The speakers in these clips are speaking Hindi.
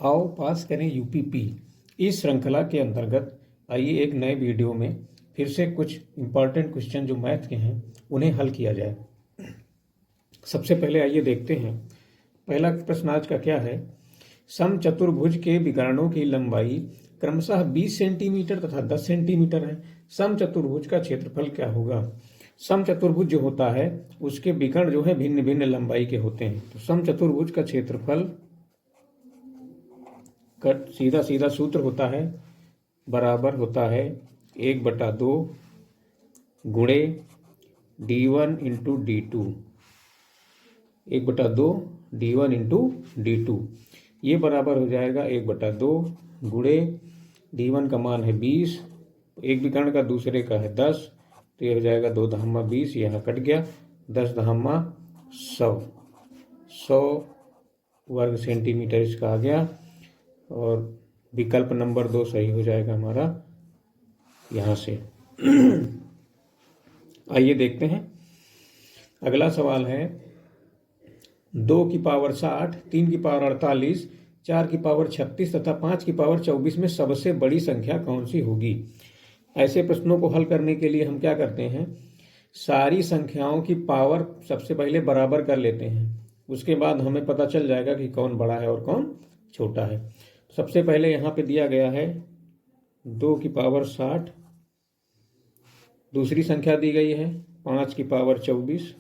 आओ पास करें यूपीपी। इस श्रृंखला के अंतर्गत आइए एक नए वीडियो में फिर से कुछ इम्पॉर्टेंट क्वेश्चन जो मैथ के हैं उन्हें हल किया जाए। सबसे पहले आइए देखते हैं पहला प्रश्न आज का क्या है। समचतुर्भुज के विकर्णों की लंबाई क्रमशः 20 सेंटीमीटर तथा 10 सेंटीमीटर है। समचतुर्भुज का क्षेत्रफल क्या होगा। समचतुर्भुज जो होता है उसके विकर्ण जो है भिन्न भिन्न लंबाई के होते हैं। तो समचतुर्भुज का क्षेत्रफल का सीधा सीधा सूत्र होता है, बराबर होता है 1/2 गुणे d1 into d2। 1/2 d1 into d2 ये बराबर हो जाएगा 1/2 गुणे d1 का मान है 20, एक विकर्ण का दूसरे का है 10, तो ये हो जाएगा 2 दहम्मा 20, यहाँ कट गया, 10 दहम्मा 100 वर्ग सेंटीमीटर इसका आ गया और विकल्प नंबर 2 सही हो जाएगा हमारा यहाँ से। आइए देखते हैं अगला सवाल है 2 की पावर 60, 3 की पावर 48, 4 की पावर 36 तथा 5 की पावर 24 में सबसे बड़ी संख्या कौन सी होगी। ऐसे प्रश्नों को हल करने के लिए हम क्या करते हैं, सारी संख्याओं की पावर सबसे पहले बराबर कर लेते हैं, उसके बाद हमें पता चल जाएगा कि कौन बड़ा है और कौन छोटा है। सबसे पहले यहाँ पे दिया गया है 2 की पावर 60, दूसरी संख्या दी गई है 5 की पावर 24,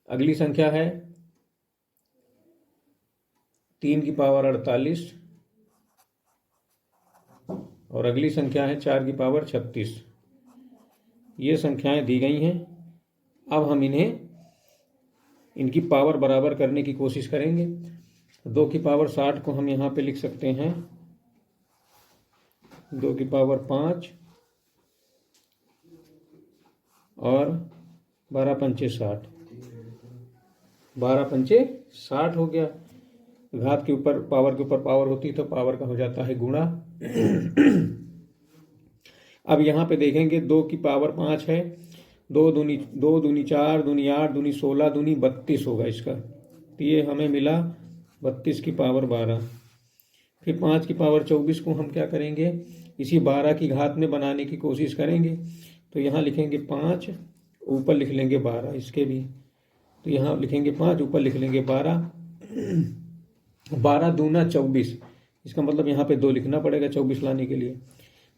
अगली संख्या है 3 की पावर 48 और अगली संख्या है 4 की पावर 36। ये संख्याएं दी गई हैं। अब हम इनकी पावर बराबर करने की कोशिश करेंगे। 2 की पावर 60 को हम यहाँ पे लिख सकते हैं 2 की पावर 5 और 12 पंचे 60, 12 पंचे 60 हो गया। घात के ऊपर पावर के ऊपर पावर होती है तो पावर का हो जाता है गुणा। अब यहाँ पे देखेंगे 2 की पावर 5 है, 2 दूनी 4 दूनी 8 दूनी 16 दूनी 32 होगा इसका, तो ये हमें मिला 32 की पावर 12। फिर 5 की पावर 24 को हम क्या करेंगे, इसी 12 की घात में बनाने की कोशिश करेंगे। तो यहाँ लिखेंगे 5, ऊपर लिख लेंगे 12 इसके भी, तो यहाँ लिखेंगे 5, ऊपर लिख लेंगे 12। 12 दूना 24, इसका मतलब यहाँ पे 2 लिखना पड़ेगा 24 लाने के लिए।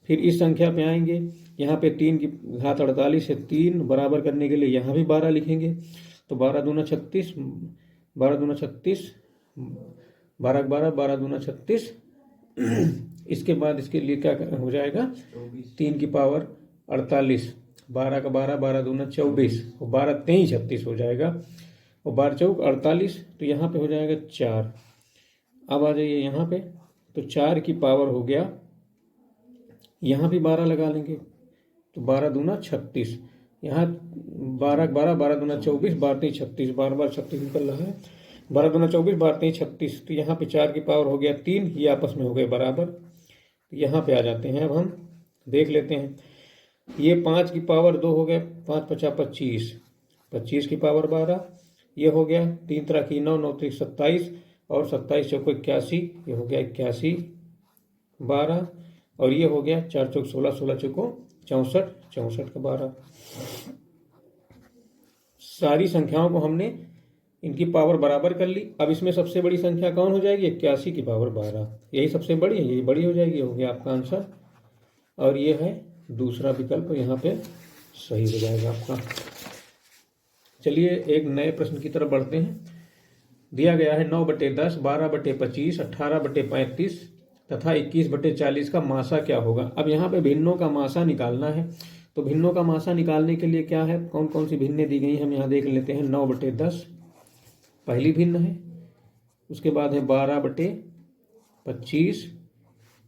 फिर इस संख्या पे आएंगे, यहाँ पे 3 की घात 48 है, 3 बराबर करने के लिए यहाँ भी 12 लिखेंगे, तो 12 दूना 36, 12 दूना 36, 12 12, 12 दूना 36। इसके बाद इसके लिए क्या हो जाएगा, 3 की पावर 48, 12 का 12, 12 दूना 24 और 12 23 36 हो जाएगा और 12 चौक 48, तो यहाँ पे हो जाएगा 4। अब आ जाइए यहाँ पे, तो 4 की पावर हो गया, यहाँ भी 12 लगा लेंगे, तो 12 दूना 36, यहाँ 12 12, 12 दूना 24, 12 23 36, 12 12 36 निकल रहा है, 12 दूना 24, 12 23 36, तो यहाँ पे 4 की पावर हो गया 3, ये आपस में हो गए बराबर। तो यहाँ पे आ जाते हैं, अब हम देख लेते हैं, ये 5 की पावर 2 हो गया, 5 5 25, 25 की पावर 12, ये हो गया 3 तरह की 9, 9 3 27 और 27 चौको 81, ये हो गया 81 12 और ये हो गया 4 चौक 16, 16 चौको 64, 64 का 12। सारी संख्याओं को हमने इनकी पावर बराबर कर ली। अब इसमें सबसे बड़ी संख्या कौन हो जाएगी, 81 की पावर 12, यही सबसे बड़ी है, यही बड़ी हो जाएगी, हो गया आपका आंसर। और ये है दूसरा विकल्प, यहाँ पे सही हो जाएगा आपका। चलिए एक नए प्रश्न की तरफ बढ़ते हैं। दिया गया है 9/10, 12/25, 18/35 तथा 21/40 का मासा क्या होगा। अब यहाँ पे भिन्नों का मासा निकालना है, तो भिन्नों का मासा निकालने के लिए क्या है, कौन कौन सी भिन्नें दी गई हम यहाँ देख लेते हैं। 9/10 पहली भिन्न है, उसके बाद है 12/25,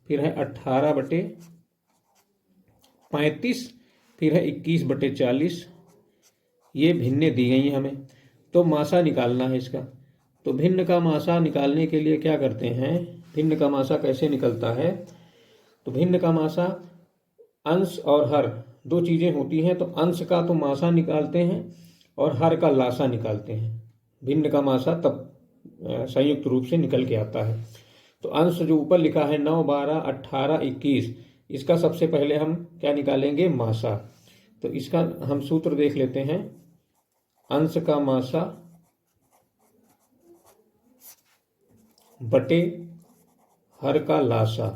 फिर है 18/35, फिर है 21/40। ये भिन्नें दी गई हैं हमें, तो मासा निकालना है इसका। तो भिन्न का मासा निकालने के लिए क्या करते हैं, भिन्न का मासा कैसे निकलता है, तो भिन्न का मासा अंश और हर दो चीज़ें होती हैं, तो अंश का तो मासा निकालते हैं और हर का लासा निकालते हैं। भिन्न का मासा तब संयुक्त रूप से निकल के आता है। तो अंश जो ऊपर लिखा है 9, 12, 18, 21, इसका सबसे पहले हम क्या निकालेंगे? मासा। तो इसका हम सूत्र देख लेते हैं। अंश का मासा बटे हर का लासा,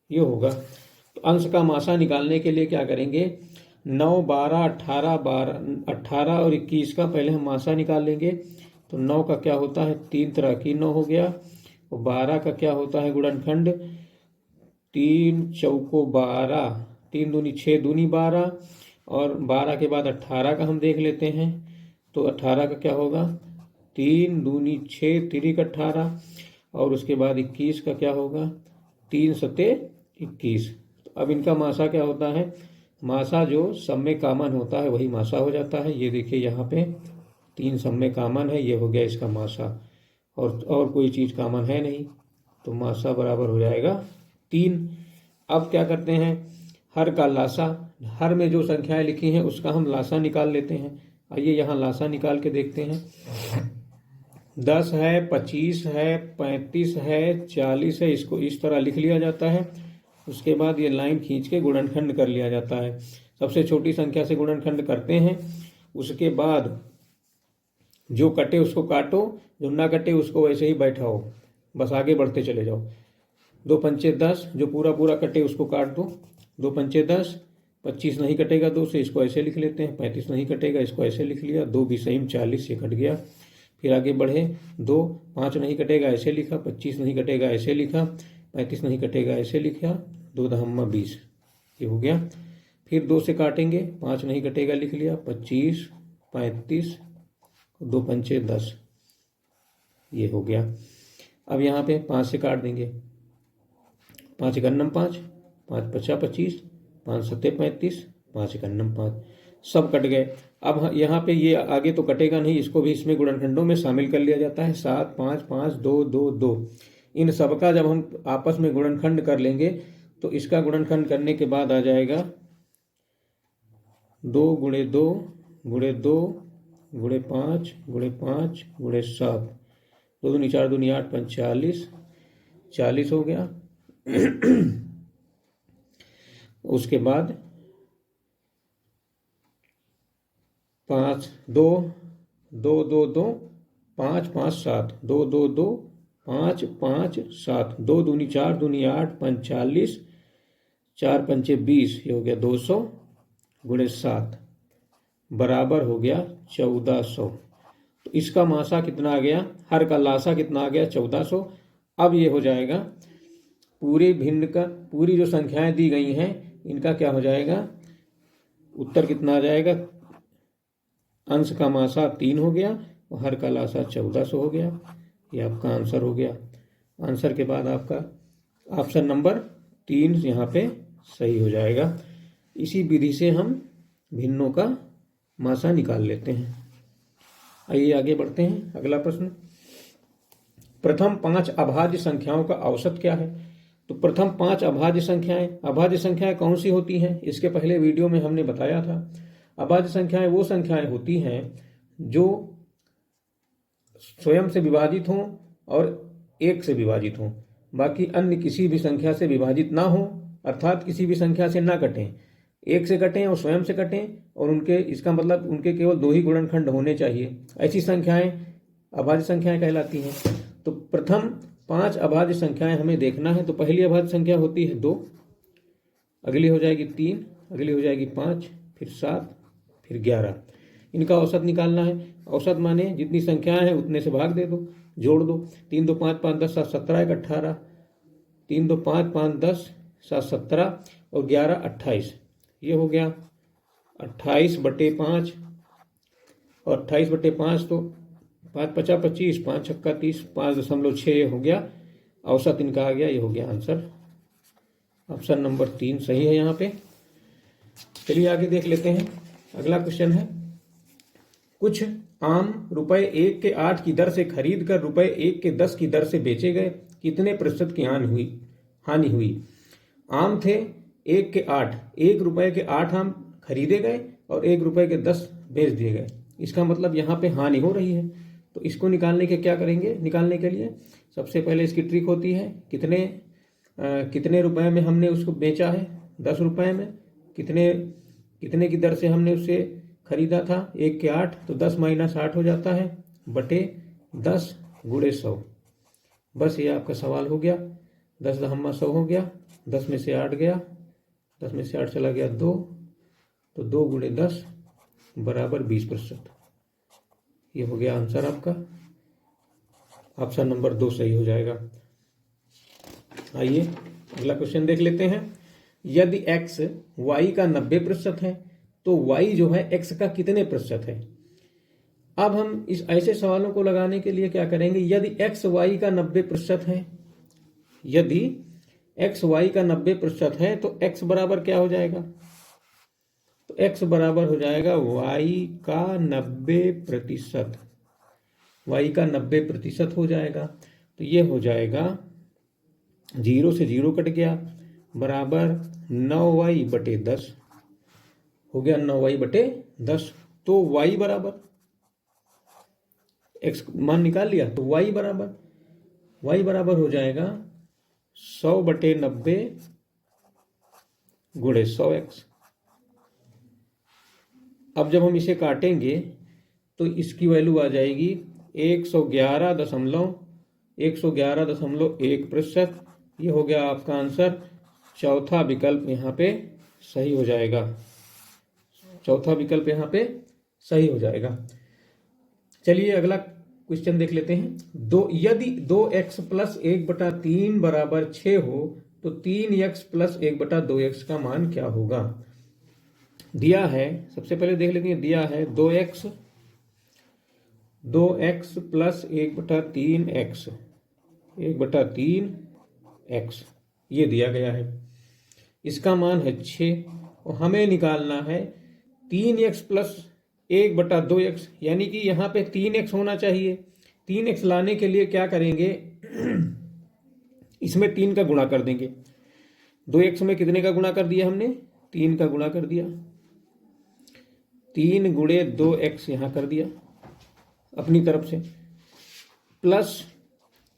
ये होगा। तो अंश का मासा निकालने के लिए क्या करेंगे? 9, 12, 18 और 21 का पहले हम मासा निकाल लेंगे। तो 9 का क्या होता है? 3 तरह की 9 हो गया। और 12 का क्या होता है? गुणनखंड 3 चौको 12, 3 दूनी 6 दूनी 12, और 12 के बाद 18 का हम देख लेते हैं। तो 18 का क्या होगा? 3 दूनी 6 तिरिक 18, और उसके बाद 21 का क्या होगा? 3 सते 21। तो अब इनका मासा क्या होता है? मासा जो सब में कॉमन होता है वही मासा हो जाता है। ये देखिए यहाँ पे 3 सब में कॉमन है, ये हो गया इसका मासा, और कोई चीज़ कॉमन है नहीं, तो मासा बराबर हो जाएगा 3। अब क्या करते हैं? हर का लासा, हर में जो संख्याएं लिखी हैं उसका हम लासा निकाल लेते हैं। आइए यहाँ लासा निकाल के देखते हैं। 10 है, 25 है, 35 है, 40 है, इसको इस तरह लिख लिया जाता है। उसके बाद ये लाइन खींच के गुणनखंड कर लिया जाता है। सबसे छोटी संख्या से गुणनखंड करते हैं। उसके बाद जो कटे उसको काटो, जो ना कटे उसको वैसे ही बैठाओ, बस आगे बढ़ते चले जाओ। 2 पंचे 10, जो पूरा पूरा कटे उसको काट दो। 2 पंचे 10, 25 नहीं कटेगा 2 से, इसको ऐसे लिख लेते हैं। 35 नहीं कटेगा, इसको ऐसे लिख लिया। 2 भी सही 40 से कट गया। फिर आगे बढ़े, 2, 5 नहीं कटेगा ऐसे लिखा, 25 नहीं कटेगा ऐसे लिखा, 35 नहीं कटेगा ऐसे लिखा, 2 दहम्मा 20, ये हो गया। फिर 2 से काटेंगे, 5 नहीं कटेगा लिख लिया, 25, 35, 2 पंचे 10, ये हो गया। अब यहाँ पे 5 से काट देंगे, 5 एकन्नम 5, 5 पचा 25, 5 सत्ते 35, 5 एकन्नम 5, सब कट गए। अब यहाँ पे ये आगे तो कटेगा नहीं, इसको भी इसमें गुणनखंडों में शामिल कर लिया जाता है। 7, 5, 5, 2, 2, 2, इन सबका जब हम आपस में गुणनखंड कर लेंगे तो इसका गुणनखंड करने के बाद आ जाएगा 2 गुणे 2 गुणे 2 गुणे 5 गुणे 5 गुणे 7, 2 दूनी 4 दूनी 8, 45, 40 हो गया। उसके बाद 5, 2, 2, 2, 2, 5, 5, 7, 2, 2, 2, 5, 5, 7, 2 दूनी 4 दूनी 8, 45, 4 पंचे 20, ये हो गया 200 गुणे 7 बराबर हो गया 1400। तो इसका मासा कितना आ गया? हर का लासा कितना आ गया? 1400। अब ये हो जाएगा पूरे भिन्न का, पूरी जो संख्याएं दी गई हैं इनका क्या हो जाएगा? उत्तर कितना आ जाएगा? अंश का मासा 3 हो गया और हर का लासा 1400 हो गया। ये आपका आंसर हो गया। आंसर के बाद आपका ऑप्शन नंबर 3 यहाँ पे सही हो जाएगा। इसी विधि से हम भिन्नों का मासा निकाल लेते हैं। आइए आगे बढ़ते हैं। अगला प्रश्न, प्रथम 5 अभाज्य संख्याओं का औसत क्या है? तो प्रथम 5 अभाज्य संख्याएं कौन सी होती हैं? इसके पहले वीडियो में हमने बताया था। अभाज्य संख्याएं वो संख्याएं होती हैं जो स्वयं से विभाजित हों और 1 से विभाजित हों, बाकी अन्य किसी भी संख्या से विभाजित ना हो, अर्थात किसी भी संख्या से ना कटें। 1 से कटें और स्वयं से कटें, और उनके, इसका मतलब उनके केवल 2 ही गुणनखंड होने चाहिए। ऐसी संख्याएं अभाज्य संख्याएं कहलाती हैं। तो प्रथम 5 अभाज्य संख्याएं हमें देखना है। तो पहली अभाज्य संख्या होती है 2, अगली हो जाएगी 3, अगली हो जाएगी 5, फिर 7, फिर 11। इनका औसत निकालना है। औसत माने जितनी संख्याएं हैं उतने से भाग दे दो, जोड़ दो। 3 2 5 5 10 7 17 1 18, 3 2 5 5 10 7 17 और 11 28, ये हो गया 28/5, और 28/5 तो 5 5 25, 5 6 30, 5.6 हो गया। औसत इनका आ गया, ये हो गया आंसर। ऑप्शन नंबर 3 सही है यहाँ पे। चलिए आगे देख लेते हैं। अगला क्वेश्चन है, कुछ आम रुपए 1 के 8 की दर से खरीद कर रुपए 1 के 10 की दर से बेचे गए, कितने प्रतिशत की हानि हुई? आम थे 1 के 8, 1 रुपए के 8 आम खरीदे गए और 1 रुपए के 10 बेच दिए गए। इसका मतलब यहाँ पे हानि हो रही है। तो इसको निकालने के क्या करेंगे, निकालने के लिए सबसे पहले इसकी ट्रिक होती है, कितने रुपए में हमने उसको बेचा है, 10 रुपए में, कितने की दर से हमने उसे खरीदा था, 1 के 8, तो 10 माइनस 8 हो जाता है बटे 10 गुणे 100। बस ये आपका सवाल हो गया। 10 दहम्मा 100 हो गया, 10 में से 8 गया, 10 में से 8 चला गया 2, तो 2 गुणे 10 बराबर 20%। ये हो गया आंसर आपका, ऑप्शन नंबर 2 सही हो जाएगा। आइए अगला क्वेश्चन देख लेते हैं। यदि x y का 90% है तो y जो है x का कितने प्रतिशत है। अब हम इस ऐसे सवालों को लगाने के लिए क्या करेंगे, यदि x y का 90% है, यदि x y का 90% है तो x बराबर क्या हो जाएगा, तो x बराबर हो जाएगा y का 90%, y का 90% हो जाएगा। तो ये हो जाएगा 0 से 0 कट गया, बराबर 9y बटे 10 हो गया, 9y बटे 10। तो y बराबर, x मान निकाल लिया, तो y बराबर हो जाएगा 100 बटे 90 गुणे 100x। अब जब हम इसे काटेंगे तो इसकी वैल्यू आ जाएगी 111.1%। ये हो गया आपका आंसर। चौथा विकल्प यहाँ पे सही हो जाएगा, चौथा विकल्प यहाँ पे सही हो जाएगा। चलिए अगला क्वेश्चन देख लेते हैं। यदि 2x प्लस 1/3 बराबर 6 हो तो 3x प्लस 1/2x का मान क्या होगा। दिया है, सबसे पहले देख लेते हैं, दिया है 2x प्लस 1/3x, 1/3x ये दिया गया है, इसका मान है 6 और हमें निकालना है 3x प्लस 1/2x, यानी कि यहाँ पे 3x होना चाहिए। 3x लाने के लिए क्या करेंगे, इसमें 3 का गुणा कर देंगे। 2x में कितने का गुणा कर दिया हमने, 3 का गुणा कर दिया, 3 गुणे 2x यहाँ कर दिया अपनी तरफ से, प्लस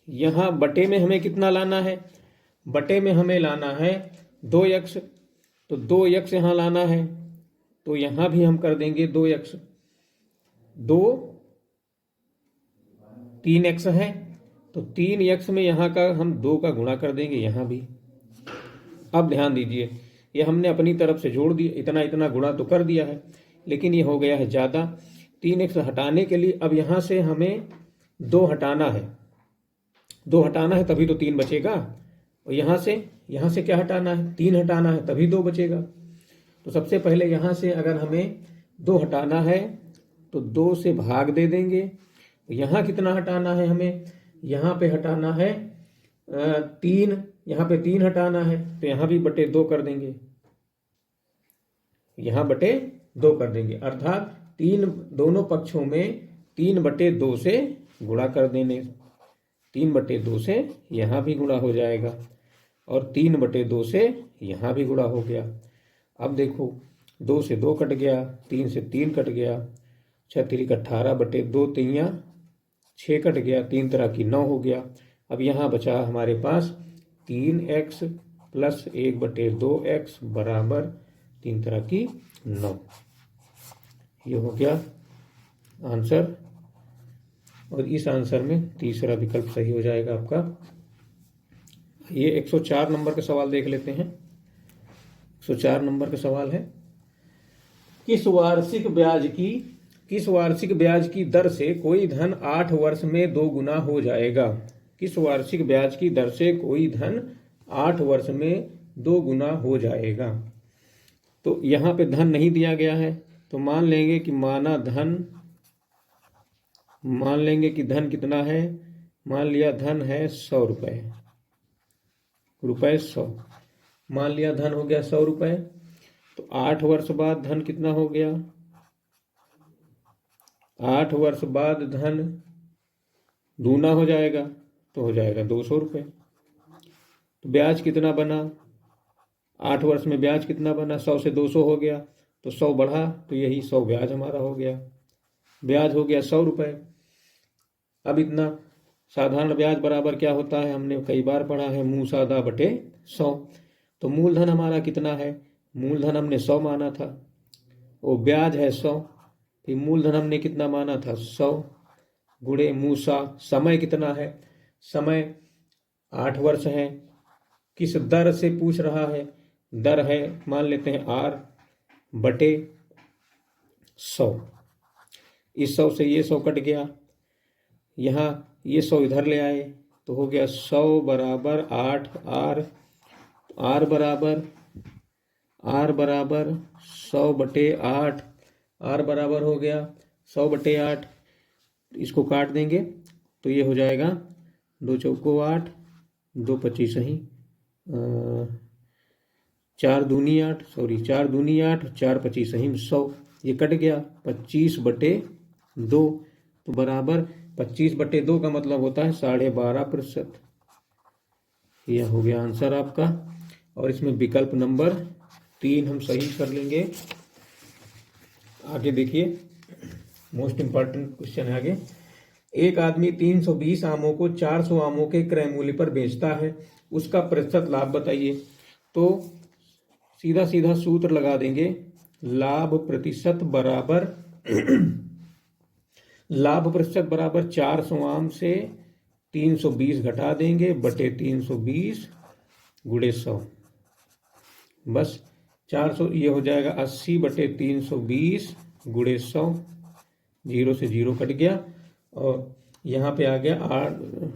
यहाँ बटे में हमें कितना लाना है, बटे में हमें लाना है 2x, तो 2x यहाँ लाना है, तो यहाँ भी हम कर देंगे 2x, 3x है, तो 3x में यहाँ का हम 2 का गुणा कर देंगे यहाँ भी। अब ध्यान दीजिए, ये हमने अपनी तरफ से जोड़ दिया, इतना गुणा तो कर दिया है, लेकिन ये हो गया है ज़्यादा। 3x हटाने के लिए अब यहाँ से हमें 2 हटाना है, 2 हटाना है तभी तो 3 बचेगा, और यहाँ से क्या हटाना है, 3 हटाना है तभी 2 बचेगा। तो सबसे पहले यहाँ से अगर हमें 2 हटाना है तो 2 से भाग दे देंगे। तो यहाँ कितना हटाना है हमें, यहाँ पे हटाना है 3, यहाँ पे 3 हटाना है, तो यहाँ भी बटे 2 कर देंगे, यहाँ बटे 2 कर देंगे, अर्थात 3 दोनों पक्षों में 3/2 से गुणा कर देने, 3/2 से यहाँ भी गुणा हो जाएगा और 3/2 से यहाँ भी गुणा हो गया। अब देखो 2 से 2 कट गया, 3 से 3 कट गया, 6 3 18/2, 3 6 कट गया, 3 तरह की 9 हो गया। अब यहाँ बचा हमारे पास 3x प्लस 1/2x बराबर 3 तरह की 9। ये हो गया आंसर, और इस आंसर में तीसरा विकल्प सही हो जाएगा आपका। ये 104 नंबर का सवाल देख लेते हैं। 104 नंबर का सवाल है, किस वार्षिक ब्याज की दर से कोई धन 8 वर्ष में 2 गुना हो जाएगा। किस वार्षिक ब्याज की दर से कोई धन 8 वर्ष में 2 गुना हो जाएगा। तो यहाँ पे धन नहीं दिया गया है, तो मान लेंगे कि धन कितना है, मान लिया धन है 100 रुपये, 100 मान लिया धन हो गया 100 रुपये। तो 8 वर्ष बाद धन कितना हो गया, 8 वर्ष बाद धन दूना हो जाएगा, तो हो जाएगा 200 रुपये। तो ब्याज कितना बना, 8 वर्ष में ब्याज कितना बना, 100 से 200 हो गया, तो 100 बढ़ा, तो यही 100 ब्याज हमारा हो गया, ब्याज हो गया 100 रुपये। अब इतना साधारण ब्याज बराबर क्या होता है, हमने कई बार पढ़ा है, मुँह सादा बटे 100। तो मूलधन हमारा कितना है, मूलधन हमने 100 माना था, वो ब्याज है 100, फिर मूलधन हमने कितना माना था 100 गुणे मूसा, समय कितना है, समय 8 वर्ष है। किस दर से पूछ रहा है, दर है मान लेते हैं R बटे 100। इस 100 से ये 100 कट गया, यहाँ ये 100 इधर ले आए तो हो गया 100 बराबर 8R, R बराबर 100 बटे 8, R बराबर हो गया 100 बटे 8। इसको काट देंगे तो ये हो जाएगा 2 चौको 8, 2 25 ही, 4 दूनी 8, 4 25 ही 100, ये कट गया 25 बटे 2, तो बराबर 25 बटे 2 का मतलब होता है 12.5%। यह हो गया आंसर आपका। और इसमें विकल्प नंबर 3 हम सही कर लेंगे। आगे देखिए, मोस्ट इंपॉर्टेंट क्वेश्चन है आगे। एक आदमी 320 आमों को 400 आमों के क्रय मूल्य पर बेचता है, उसका प्रतिशत लाभ बताइए। तो सीधा सीधा सूत्र लगा देंगे, लाभ प्रतिशत बराबर लाभ प्रतिशत बराबर 400 आम से 320 घटा देंगे बटे 320 गुणे 100, बस 400, ये हो जाएगा 80 बटे 320 गुणे 100, 0 से 0 कट गया और यहाँ पे आ गया 8,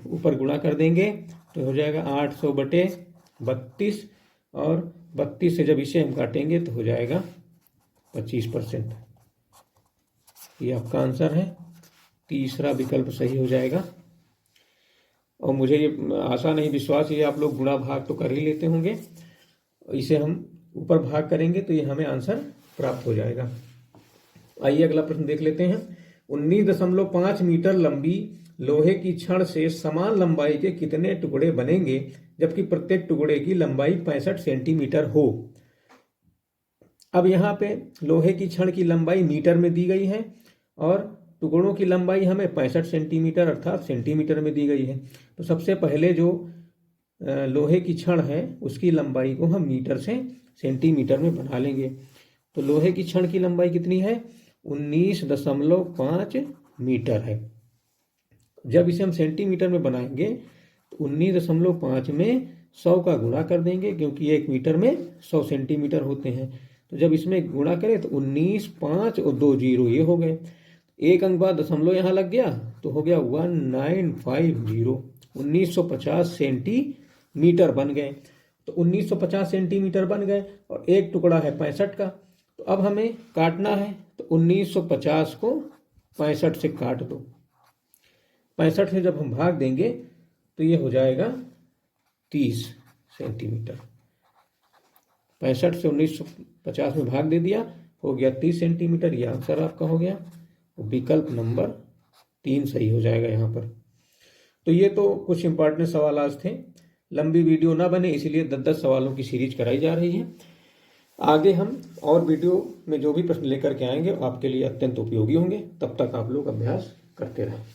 ऊपर गुणा कर देंगे तो हो जाएगा 800 बटे 32, और 32 से जब इसे हम काटेंगे तो हो जाएगा 25%। ये आपका आंसर है, तीसरा विकल्प सही हो जाएगा। और मुझे ये आशा नहीं विश्वास ये आप लोग गुणा भाग तो कर ही लेते होंगे, इसे हम ऊपर भाग करेंगे तो ये हमें आंसर प्राप्त हो जाएगा। आइए अगला प्रश्न देख लेते हैं। 19.5 मीटर लंबी लोहे की छड़ से समान लंबाई के कितने टुकड़े बनेंगे जबकि प्रत्येक टुकड़े की लंबाई 65 सेंटीमीटर हो। अब यहाँ पे लोहे की छड़ की लंबाई मीटर में दी गई है और टुकड़ों की लंबाई हमें 65 सेंटीमीटर अर्थात सेंटीमीटर में दी गई है। तो सबसे पहले जो लोहे की छड़ है उसकी लंबाई को हम मीटर से सेंटीमीटर में बना लेंगे। तो लोहे की छड़ की लंबाई कितनी है, 19.5 मीटर है। जब इसे हम सेंटीमीटर में बनाएंगे तो 19.5 में 100 का गुणा कर देंगे, क्योंकि 1 मीटर में 100 सेंटीमीटर होते हैं। तो जब इसमें गुणा करें तो 19, 5 और 2 0 ये हो गए, एक अंक बाद दशमलव यहाँ लग गया तो हो गया 1950, 1950 सेंटीमीटर बन गए। तो 1950 सेंटीमीटर बन गए और एक टुकड़ा है 65 का। तो अब हमें काटना है, तो 1950 को 65 से काट दो, 65 से जब हम भाग देंगे तो ये हो जाएगा 30 सेंटीमीटर। 65 से 1950 में भाग दे दिया, हो गया 30 सेंटीमीटर। ये आंसर आपका हो गया, विकल्प नंबर 3 सही हो जाएगा यहाँ पर। तो ये तो कुछ इंपॉर्टेंट सवाल आज थे, लंबी वीडियो ना बने इसलिए 10-10 सवालों की सीरीज कराई जा रही है। आगे हम और वीडियो में जो भी प्रश्न लेकर के आएंगे आपके लिए अत्यंत उपयोगी होंगे। तब तक आप लोग अभ्यास करते रहें।